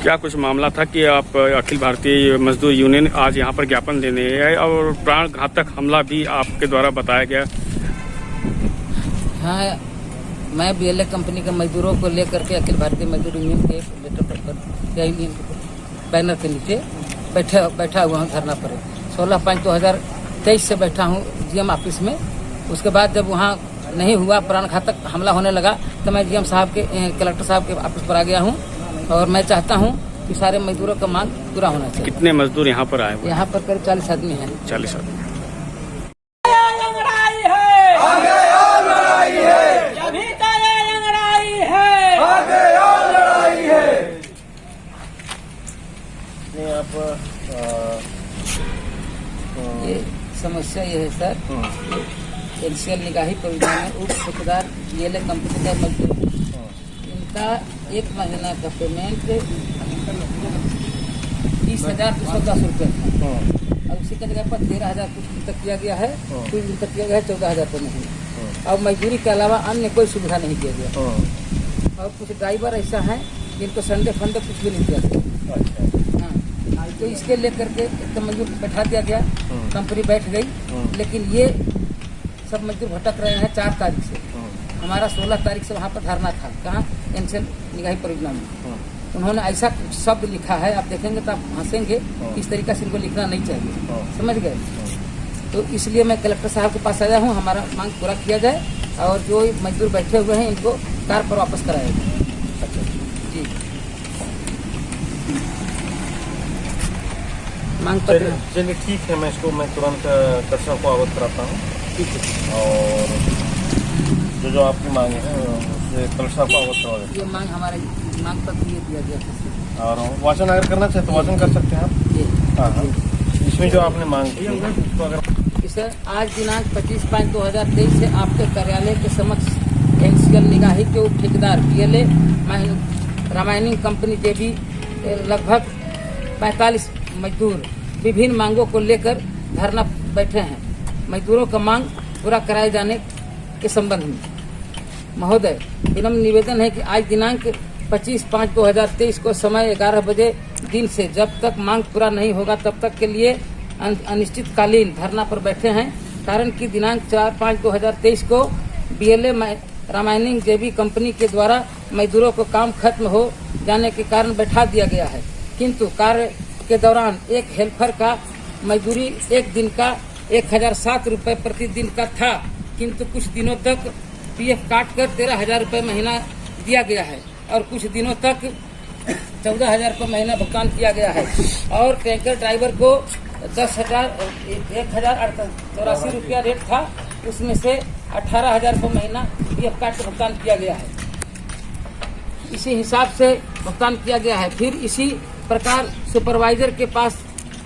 क्या कुछ मामला था कि आप अखिल भारतीय मजदूर यूनियन आज यहाँ पर ज्ञापन देने आए और प्राण घातक हमला भी आपके द्वारा बताया गया? हाँ, मैं बीएलए कंपनी के मजदूरों को लेकर के अखिल भारतीय मजदूर यूनियन के बैनर के नीचे बैठा हुआ हूँ धरना पर। 16/5/2023 से बैठा हूँ जीएम ऑफिस में। उसके बाद जब वहाँ नहीं हुआ, प्राण घातक हमला होने लगा, तो मैं जीएम साहब के कलेक्टर साहब के ऑफिस पर आ गया हूँ और मैं चाहता हूँ कि सारे मजदूरों का मांग पूरा होना चाहिए। कितने मजदूर यहाँ पर आए? यहाँ पर करीब 40 आदमी हैं। 40 आदमी। ये समस्या ये है सर, एनसीएल निगाही परियोजना में उप ठेकेदार बीएलए कंपनी का मजदूर, इनका 1 महीना का पेमेंट 30,210 रुपये था और उसी की जगह पर 13,000 कुछ दिन तक किया गया है, कुछ दिन तक किया गया है 14,000 रुपये महीने। और मजदूरी के अलावा अन्य कोई सुविधा नहीं दिया गया। और कुछ ड्राइवर ऐसा है जिनको संडे फंडे कुछ भी नहीं दिया गया। तो इसके लेकर के एक मजदूर बैठा दिया गया, कंपनी बैठ गई। लेकिन ये सब मजदूर भटक रहे हैं 4 तारीख से। हमारा 16 तारीख से वहाँ पर धरना था, कहाँ, एनसीएल निगाही परियोजना में। उन्होंने ऐसा शब्द लिखा है, आप देखेंगे तो आप हंसेंगे, इस तरीका से इनको लिखना नहीं चाहिए, समझ गए। तो इसलिए मैं कलेक्टर साहब के पास आया हूँ, हमारा मांग पूरा किया जाए और जो मजदूर बैठे हुए हैं इनको कार पर वापस कराया जाए। अच्छा जी, मांग पत्र। चलिए ठीक है, मैं तुरंत कक्षा को अवगत कराता हूँ। ठीक है। और जो आपकी मांग है उससे कक्षा को अवगत करवा देते ये मांग हमारा मांग पत्र ये दिया गया था। और वाचन अगर करना चाहे तो वाचन कर सकते हैं आप। हाँ हाँ, इसमें जो आपने मांग की उसको अगर सर, आज दिनांक 25/5/2023 से आपके कार्यालय के समक्ष एनसीएल निगाही के उप ठेकेदार बीएलए रामायणी कंपनी जेबी लगभग 45 मजदूर विभिन्न मांगों को लेकर धरना बैठे हैं। मजदूरों का मांग पूरा कराए जाने के संबंध में महोदय विनम्र निवेदन है कि आज दिनांक 25/5/2023 को समय 11 बजे दिन से जब तक मांग पूरा नहीं होगा तब तक के लिए अनिश्चितकालीन धरना पर बैठे हैं। कारण कि दिनांक 4/5/2023 को बीएलए रामायणी जेबी कंपनी के द्वारा मजदूरों को काम खत्म हो जाने के कारण बैठा दिया गया है, किंतु कार्य के दौरान एक हेल्पर का मजदूरी एक दिन का 1,007 रुपये प्रतिदिन का था, किंतु कुछ दिनों तक पीएफ काट कर 13,000 रुपये महीना दिया गया है और कुछ दिनों तक 14,000 रुपये महीना भुगतान किया गया है। और टैंकर ड्राइवर को 1,084 रुपया रेट था, उसमें से 18,000 रुपये महीना पीएफ काट कर भुगतान किया गया है। इसी हिसाब से भुगतान किया गया है। फिर इसी प्रकार सुपरवाइजर के पास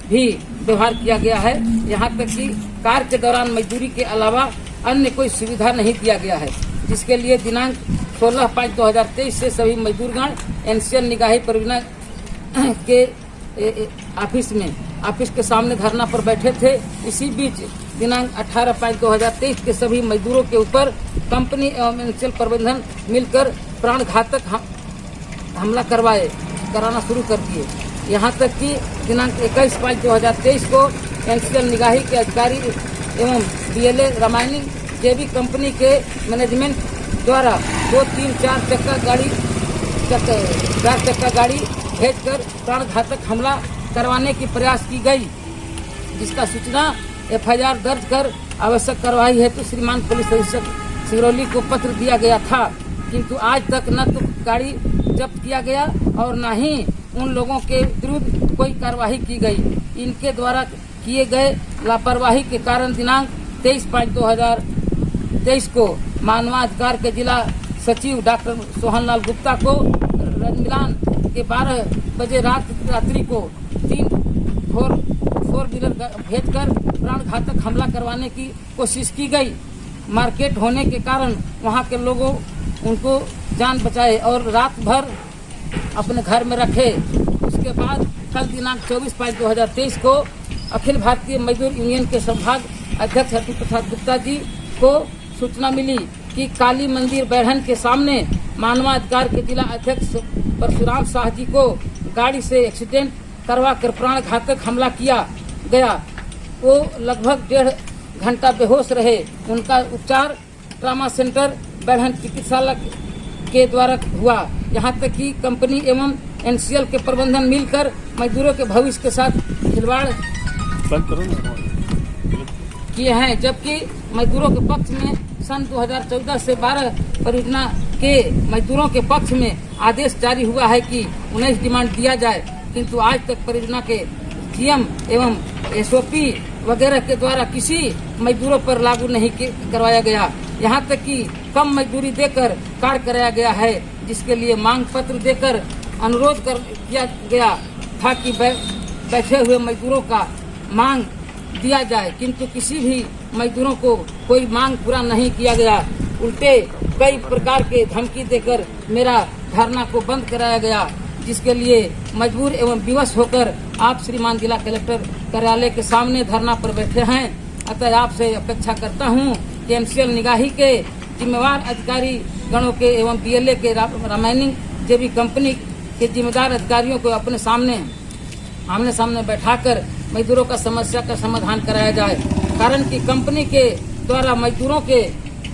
भी व्यवहार किया गया है। यहाँ तक कि कार्य के दौरान मजदूरी के अलावा अन्य कोई सुविधा नहीं दिया गया है, जिसके लिए दिनांक 16/5/2023 से सभी मजदूरगण एनसीएल निगाही परियोजना के ऑफिस के सामने धरना पर बैठे थे। इसी बीच दिनांक 18/5/2023 के सभी मजदूरों के ऊपर कंपनी एवं एनसीएल प्रबंधन मिलकर प्राण घातक हमला कराना शुरू कर दिए। यहाँ तक कि दिनांक 21/5/2023 को एनसीएल निगाही के अधिकारी एवं बीएलए रामायणी जेबी कंपनी के मैनेजमेंट द्वारा 2, 3, 4 चक्का गाड़ी भेजकर प्राण घातक हमला करवाने की प्रयास की गई, जिसका सूचना एफआईआर दर्ज कर आवश्यक कार्रवाई हेतु श्रीमान पुलिस अधीक्षक सिंगरौली को पत्र दिया गया था, किंतु आज तक न तो गाड़ी जब्त किया गया और न ही उन लोगों के विरुद्ध कोई कार्रवाई की गई। इनके द्वारा किए गए लापरवाही के कारण दिनांक 23/5/2023 को मानवाधिकार के जिला सचिव डॉक्टर सोहनलाल गुप्ता को रजमिलान के 12 बजे रात्रि को 3 फोर व्हीलर भेजकर प्राण घातक हमला करवाने की कोशिश की गई। मार्केट होने के कारण वहां के लोगों उनको जान बचाए और रात भर अपने घर में रखे। उसके बाद कल दिनांक 24/5/2023 को अखिल भारतीय मजदूर यूनियन के संभाग अध्यक्ष हरप्रसाद गुप्ता जी को सूचना मिली कि काली मंदिर बैरहन के सामने मानवाधिकार के जिला अध्यक्ष परशुराम शाह जी को गाड़ी से एक्सीडेंट करवा कर प्राण घातक हमला किया गया। वो लगभग 1.5 घंटा बेहोश रहे। उनका उपचार ट्रामा सेंटर बढ़न चिकित्सालय के द्वारा हुआ। यहाँ तक कि कंपनी एवं एनसीएल के प्रबंधन मिलकर मजदूरों के भविष्य के साथ खिलवाड़ किए हैं, जबकि मजदूरों के पक्ष में सन 2014 से 12 परियोजना के मजदूरों के पक्ष में आदेश जारी हुआ है कि 19 डिमांड दिया जाए, किंतु आज तक परियोजना के सीएम एवं एसओपी वगैरह के द्वारा किसी मजदूरों पर लागू नहीं करवाया गया। यहाँ तक कि कम मजदूरी देकर कार्य कराया गया है, जिसके लिए मांग पत्र देकर अनुरोध किया गया था कि बैठे हुए मजदूरों का मांग दिया जाए, किंतु किसी भी मजदूरों को कोई मांग पूरा नहीं किया गया। उल्टे कई प्रकार के धमकी देकर मेरा धरना को बंद कराया गया, जिसके लिए मजबूर एवं विवश होकर आप श्रीमान जिला कलेक्टर कार्यालय के सामने धरना पर बैठे हैं। अतः आपसे अपेक्षा करता हूं कि एनसीएल निगाही के जिम्मेवार अधिकारी गणों के एवं बीएलए के रामायणिंग जेबी कंपनी के जिम्मेदार अधिकारियों को अपने आमने सामने बैठाकर मजदूरों का समस्या का समाधान कराया जाए। कारण कि कंपनी के द्वारा मजदूरों के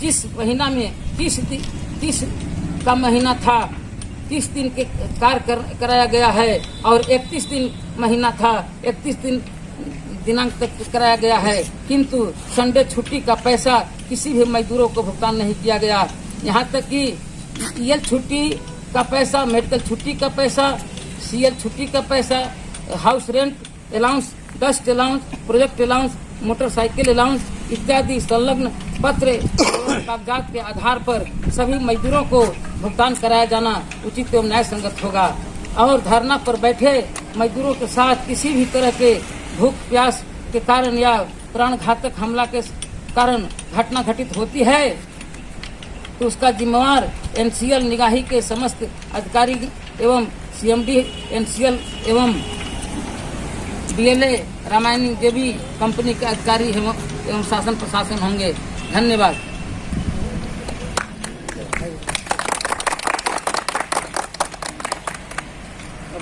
जिस महीना में 30 का महीना था, 30 दिन के कार्य कराया गया है और 31 दिन महीना था, 31 दिनांक तक कराया गया है, किंतु संडे छुट्टी का पैसा किसी भी मजदूरों को भुगतान नहीं किया गया। यहाँ तक कि ईएल छुट्टी का पैसा, मेडिकल छुट्टी का पैसा, सीएल छुट्टी का पैसा, house rent allowance, dust allowance, project allowance, motorcycle allowance इत्यादि संलग्न पत्र एवं कागजात के आधार पर सभी मजदूरों को भुगतान कराया जाना उचित एवं न्याय संगत होगा। और धरना पर बैठे मजदूरों के साथ किसी भी तरह के भूख प्यास के कारण या प्राण घातक हमला के कारण घटना घटित होती है तो उसका जिम्मेवार एनसीएल निगाही के समस्त अधिकारी एवं सीएमडी एनसीएल एवं बीएलए रामायणिंग जेबी कंपनी के अधिकारी एवं शासन प्रशासन होंगे। धन्यवाद।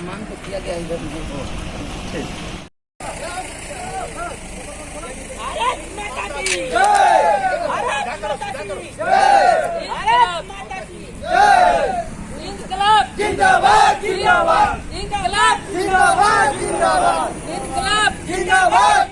मांग तो किया गया इधर इंकलाब जिंदाबाद जिंदाबाद इंकलाब जिंदाबाद जिंदाबाद इंकलाब जिंदाबाद